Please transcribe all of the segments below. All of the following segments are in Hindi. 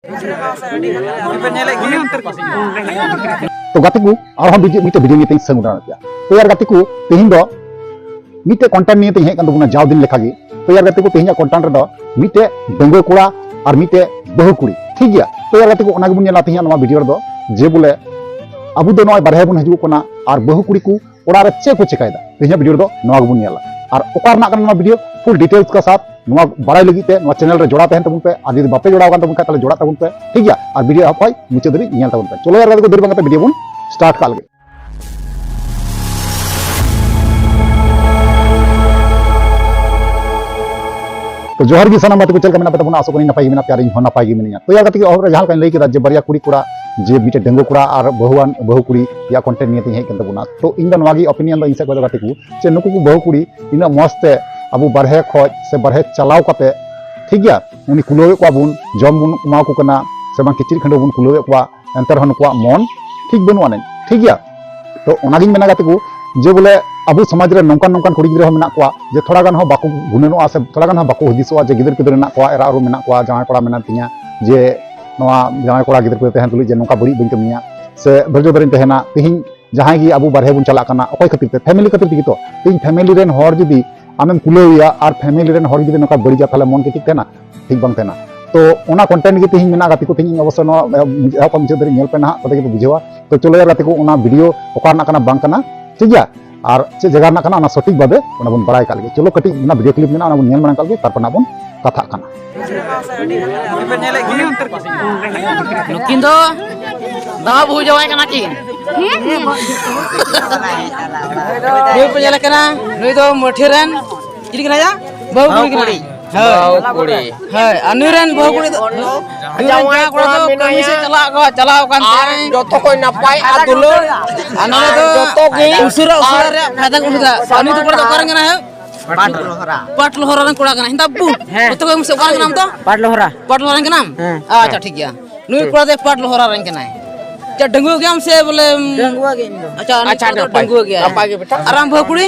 तो गाते को और वीडियो नीते संगुना तो यार गाते को तेहिं दो मीटे कंटेंट नीते हे कान दोना जाव दिन लेखागी तो यार गाते को तेहिं कंटेंट रे दो मीटे डंगो कोड़ा और मीटे बहु कुड़ी ठीक गया तो यार गाते को ओना गेबुन नेला तेहिं नवा वीडियो रे दो जे बोले अबु दो नय बारहे बुन हजु कोना और बहु कुड़ी को ओड़ा रे चे को चिकायदा तेहिं वीडियो रे दो नवा गेबुन नेला और ओकार ना कान वीडियो फुल डिटेल्स का साथ नवा बड़ाई लगी ते नवा चैनल रे जोड़ा तहन तबुन पे आदि बापे जोड़ा कान तबुन का तले जोड़ा तबुन पे ठीक गया और वीडियो आपय मुचे दरी नेल तबुन पे चलो यार गाते को देर बांगते वीडियो बुन स्टार्ट काल गे तो जोहर की सनम बात को चल के मेना पता आसो करी नपाई मेना प्यारी हो नपाई गी मिनिया तो यार गाते और जहां का लई के जे बरिया कुड़ी कुड़ा जे बीटे डेंगो कुड़ा और बहु कुड़ी या कंटेंट नियते हे कन तबुना तो इन द नवागी ओपिनियन द इनसे को गाते को जे नुकु को बहु कुड़ी इन मस्ते अब बारहे खोज से बारहे चलाव काते ठीक गया उनी कुलोवे को बुन जम बुन उमा को कना से बा किचिर खंडो बुन कुलोवे को एंतर हन को मन ठीक बनु आने ठीक गया तो ओनागिन मेना गाते को जे बोले अब समाज रे नौकान नौकान कुड़ी गिद्रा मेना को जे थोड़ा गान हो बाको गुनेनो से थोड़ा गान हो बाको हदिसो जे गिदर किदर ना को एरा रो मेना को जाय कोड़ा मेना तिया जे नवा जाय कोड़ा गिदर को तहन तुली जे नौका बड़ी बन कमिया से बरजो बरिन तहना तिहिं जहां गी अब बारहे बुन चला कना अकोय खातिर फैमिली खातिर दिगी तो तिहिं फैमिली रेन हर जुदी आमेम कुलैया और फैमिली रेन हर जुदी नौका बड़िजा थाले मन के ठीक तेना ठीक बंग तेना तो ओना कंटेंट गे तिहिं मेना गाती को तिहिं अवश्य नो एहप मुझे दरी नेल पे ना तबे के बुझेवा तो चलो यार गाती को ओना वीडियो ओकार ना कना बांग कना ठीक गया और चे जगह ना कना ओना सटीक बाबे ओना बुन बड़ाई काल गे चलो कटी ना वीडियो क्लिप मेना ओना बुन नेल माना काल गे तारपर ना बुन कथा कना नुकिन दो दावा बहु जवाय कना की नुई पे नेल कना नुई दो मठेरन चिली कना या बहु कुड़ी बहु कुड़ी है अनुरन बहु कुड़ी जवाय कोड़ा तो कहीं से चला कान जतो कोई नपाय आ दुलर अनरे तो जतो के उसुरा रे फायदा उठदा अनु तो कोड़ा करन ना है पाटलोहरा रन कोड़ा कना हिंदा बु तो कोई मुसे कोड़ा नाम तो पाटलोहरा के नाम अच्छा ठीक गया नुई कोड़ा दे पाटलोहरा रन के ना अच्छा डंगुआ गया हमसे बोले डंगुआ गे अच्छा डंगुआ गया आराम बहु कुड़ी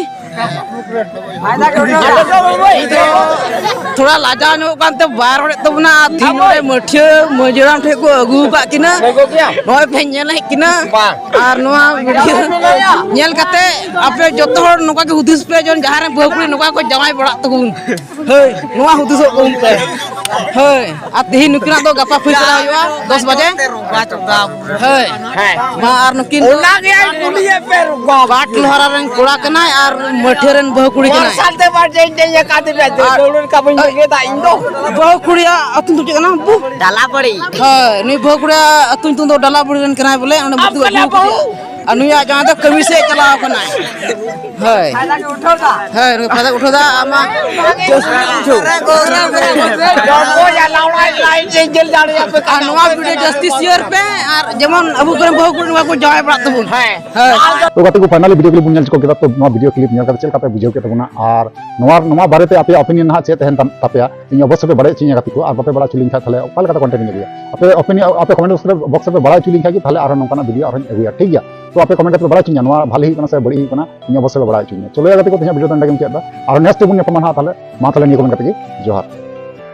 थोड़ा लाजा नो कांते बार होड़े तबना थीन रे मठिया मजराम ठे को अगु का किना नय पे नेल हे किना और नोआ नेल काते आपे जतो हर नोका के हुदिस पे जन जहां रे बहुकुड़ी नोका को जमाई बड़ा तगुन हेय नोआ हुदिस को पे हेय आ तेहि नुकिना तो गपा फिर चला हुआ 10 बजे हेय मा आर नुकिन ओना गे कुलिए पे बाट लोहरा रंग कोड़ा कना और मठेरन बहु कुड़ी कना सालते बार जे जे काते पे दौड़ का बन के ता इंदो बहु कुड़िया अतुन तो कना बु डाला पड़ी हां नी बहु कुड़िया अतुन तो डाला पड़ी रन कना बोले ओने बुतु अनुया जहां तक कमी से चला कना हाय फायदा के उठोदा हाय फायदा उठोदा आमा उठो को या लाउडा लाइन जे जल जाड़े पे नवा वीडियो जस्ती शेयर पे और जेमन अबु करे बहु कुड़ी को जवाय बड़ा तबुन हाय तो गाते को फाइनली वीडियो क्लिप बुन को केदा तो नवा वीडियो क्लिप नेल का चल का पे बुझाव के तबुना और नवा बारे ते आपे ओपिनियन ना चे तहन तापया इन अवश्य पे बड़े चिया गाती को और बापे बड़ा चुलिंग था थाले ओकाल का कंटेंट ने आपे ओपिनियन आपे कमेंट बॉक्स पे बड़ा चुलिंग था कि थाले आरो नंकाना वीडियो आरो अगुया ठीक गया तो आपे कमेंट पे बड़ा चिया नवा भाले ही कना से बड़ी ही कना इन अवश्य पे बड़ा चिया चलो गाते को तहिया वीडियो तंडा के केदा और नेक्स्ट बुन ने पमान हा थाले मा थाले नि कमेंट करते जोहार।